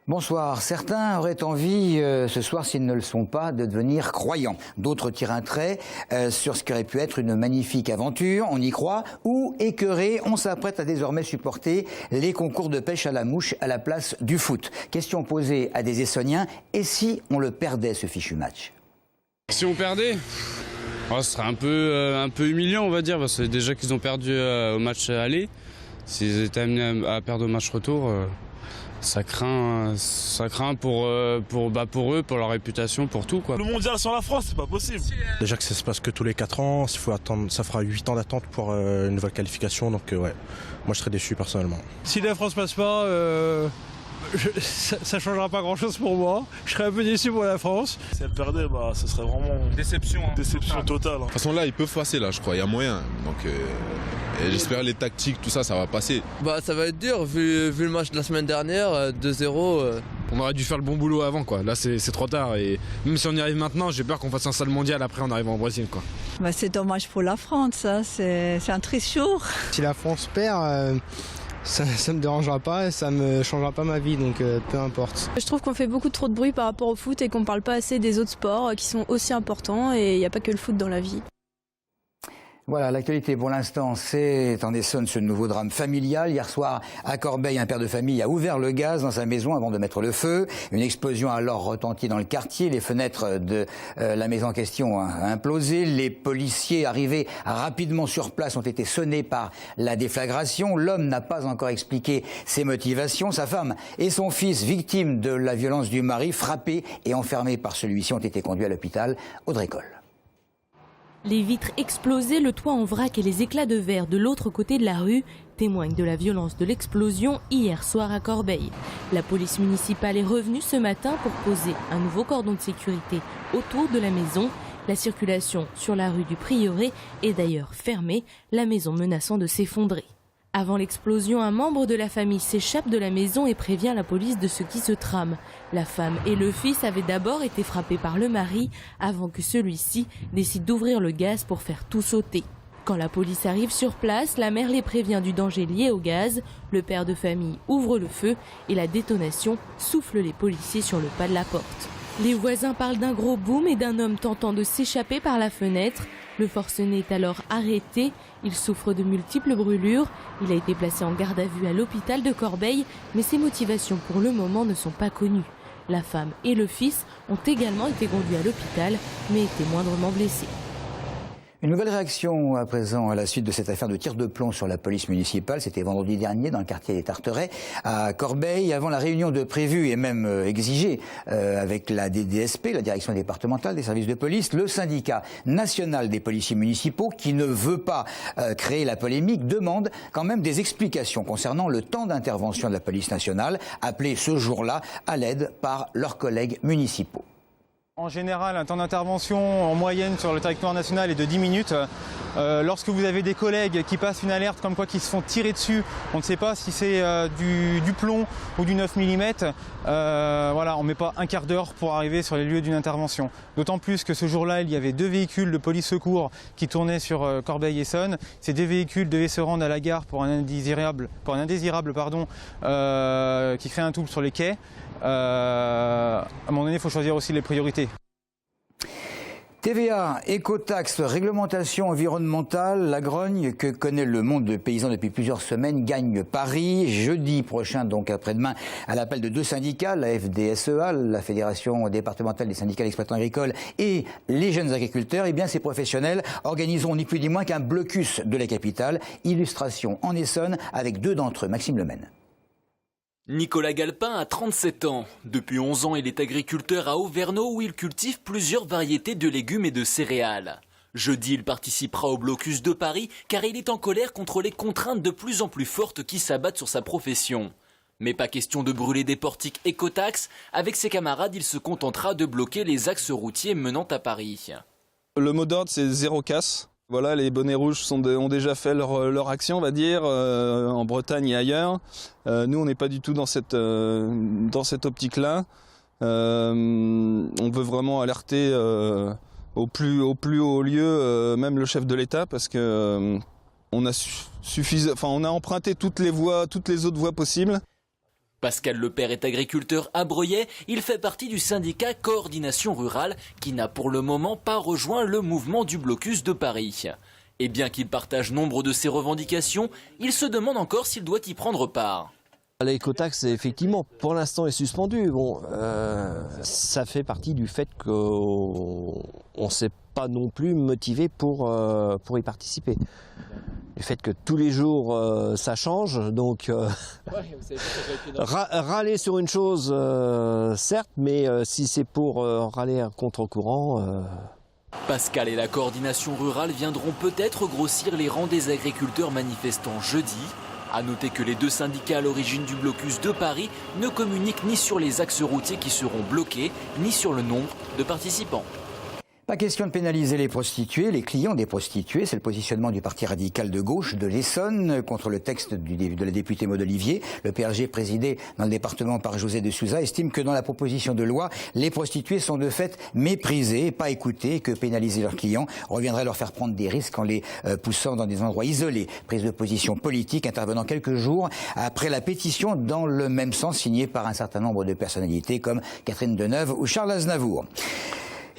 Bonsoir. Certains auraient envie, ce soir, s'ils ne le sont pas, de devenir croyants. D'autres tirent un trait sur ce qui aurait pu être une magnifique aventure, on y croit, ou écœurés, on s'apprête à désormais supporter les concours de pêche à la mouche à la place du foot. Question posée à des Essonniens, et si on le perdait, ce fichu match? Si on perdait, ce serait un peu humiliant, on va dire, parce que déjà qu'ils ont perdu au match aller, s'ils étaient amenés à perdre au match retour... Ça craint pour eux, pour leur réputation, pour tout, quoi. Le mondial sans la France, c'est pas possible. Déjà que ça se passe que tous les 4 ans, il faut attendre, ça fera 8 ans d'attente pour une nouvelle qualification, donc ouais, moi je serais déçu personnellement. Si la France passe pas, ça changera pas grand chose pour moi. Je serais un peu déçu pour la France. Si elle perdait, ce serait vraiment déception totale. De toute façon là, ils peuvent passer là, je crois, il y a moyen. Donc et j'espère les tactiques, tout ça va passer. Ça va être dur vu le match de la semaine dernière, 2-0. On aurait dû faire le bon boulot avant, quoi. Là c'est trop tard et même si on y arrive maintenant, j'ai peur qu'on fasse un sale mondial après en arrivant au Brésil, quoi. C'est dommage pour la France, ça. C'est un triste jour. Si la France perd, ça me dérangera pas et ça me changera pas ma vie, donc peu importe. Je trouve qu'on fait beaucoup trop de bruit par rapport au foot et qu'on parle pas assez des autres sports qui sont aussi importants, et il n'y a pas que le foot dans la vie. Voilà, l'actualité pour l'instant, c'est en Essonne ce nouveau drame familial. Hier soir, à Corbeil, un père de famille a ouvert le gaz dans sa maison avant de mettre le feu. Une explosion a alors retenti dans le quartier. Les fenêtres de la maison en question ont implosé. Les policiers arrivés rapidement sur place ont été sonnés par la déflagration. L'homme n'a pas encore expliqué ses motivations. Sa femme et son fils, victimes de la violence du mari, frappés et enfermés par celui-ci, ont été conduits à l'hôpital Audrey Coll. Les vitres explosées, le toit en vrac et les éclats de verre de l'autre côté de la rue témoignent de la violence de l'explosion hier soir à Corbeil. La police municipale est revenue ce matin pour poser un nouveau cordon de sécurité autour de la maison. La circulation sur la rue du Prieuré est d'ailleurs fermée, la maison menaçant de s'effondrer. Avant l'explosion, un membre de la famille s'échappe de la maison et prévient la police de ce qui se trame. La femme et le fils avaient d'abord été frappés par le mari avant que celui-ci décide d'ouvrir le gaz pour faire tout sauter. Quand la police arrive sur place, la mère les prévient du danger lié au gaz. Le père de famille ouvre le feu et la détonation souffle les policiers sur le pas de la porte. Les voisins parlent d'un gros boom et d'un homme tentant de s'échapper par la fenêtre. Le forcené est alors arrêté. Il souffre de multiples brûlures. Il a été placé en garde à vue à l'hôpital de Corbeil, mais ses motivations pour le moment ne sont pas connues. La femme et le fils ont également été conduits à l'hôpital, mais étaient moindrement blessés. Une nouvelle réaction à présent à la suite de cette affaire de tir de plomb sur la police municipale. C'était vendredi dernier dans le quartier des Tarterets à Corbeil. Avant la réunion de prévue et même exigée avec la DDSP, la direction départementale des services de police, le syndicat national des policiers municipaux, qui ne veut pas créer la polémique, demande quand même des explications concernant le temps d'intervention de la police nationale, appelé ce jour-là à l'aide par leurs collègues municipaux. En général, un temps d'intervention en moyenne sur le territoire national est de 10 minutes. Lorsque vous avez des collègues qui passent une alerte comme quoi qu'ils se font tirer dessus, on ne sait pas si c'est du plomb ou du 9 mm. Voilà, on ne met pas un quart d'heure pour arriver sur les lieux d'une intervention. D'autant plus que ce jour-là, il y avait 2 véhicules de police secours qui tournaient sur Corbeil-Essonnes. Ces 2 véhicules devaient se rendre à la gare pour un indésirable qui crée un trouble sur les quais. À un moment donné, il faut choisir aussi les priorités. TVA, écotaxe, réglementation environnementale, la grogne que connaît le monde de paysans depuis plusieurs semaines gagne Paris. Jeudi prochain, donc après-demain, à l'appel de 2 syndicats, la FDSEA, la Fédération départementale des syndicats d'exploitants agricoles, et les jeunes agriculteurs, eh bien ces professionnels organiseront ni plus ni moins qu'un blocus de la capitale. Illustration en Essonne avec 2 d'entre eux. Maxime Lemaine. Nicolas Galpin a 37 ans. Depuis 11 ans, il est agriculteur à Auvergnat où il cultive plusieurs variétés de légumes et de céréales. Jeudi, il participera au blocus de Paris car il est en colère contre les contraintes de plus en plus fortes qui s'abattent sur sa profession. Mais pas question de brûler des portiques écotaxes. Avec ses camarades, il se contentera de bloquer les axes routiers menant à Paris. Le mot d'ordre, c'est zéro casse. Voilà, les bonnets rouges ont déjà fait leur action, on va dire, en Bretagne et ailleurs. Nous, on n'est pas du tout dans cette optique-là. On veut vraiment alerter au plus haut lieu, même le chef de l'État, parce que on a emprunté toutes les autres voies possibles. Pascal Lepère est agriculteur à Breuillet. Il fait partie du syndicat Coordination Rurale qui n'a pour le moment pas rejoint le mouvement du blocus de Paris. Et bien qu'il partage nombre de ses revendications, il se demande encore s'il doit y prendre part. L'écotaxe, effectivement, pour l'instant est suspendu. Bon, ça fait partie du fait qu'on ne s'est pas non plus motivé pour y participer. Le fait que tous les jours ça change, donc râler sur une chose, certes, mais si c'est pour râler à contre-courant... Pascal et la coordination rurale viendront peut-être grossir les rangs des agriculteurs manifestants jeudi. A noter que les deux syndicats à l'origine du blocus de Paris ne communiquent ni sur les axes routiers qui seront bloqués, ni sur le nombre de participants. Pas question de pénaliser les prostituées, les clients des prostituées. C'est le positionnement du parti radical de gauche de l'Essonne contre le texte de la députée Maud Olivier. Le PRG, présidé dans le département par José de Souza, estime que dans la proposition de loi, les prostituées sont de fait méprisées, pas écoutées, que pénaliser leurs clients reviendrait leur faire prendre des risques en les poussant dans des endroits isolés. Prise de position politique intervenant quelques jours après la pétition dans le même sens signée par un certain nombre de personnalités comme Catherine Deneuve ou Charles Aznavour.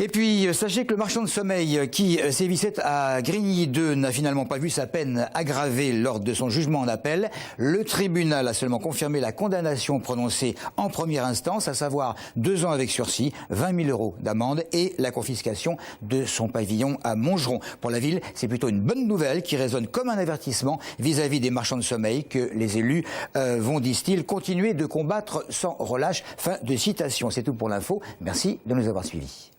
Et puis, sachez que le marchand de sommeil qui sévissait à Grigny 2 n'a finalement pas vu sa peine aggravée lors de son jugement en appel. Le tribunal a seulement confirmé la condamnation prononcée en première instance, à savoir 2 ans avec sursis, 20 000 € d'amende et la confiscation de son pavillon à Montgeron. Pour la ville, c'est plutôt une bonne nouvelle qui résonne comme un avertissement vis-à-vis des marchands de sommeil que les élus vont, disent-ils, continuer de combattre sans relâche. Fin de citation. C'est tout pour l'info. Merci de nous avoir suivis.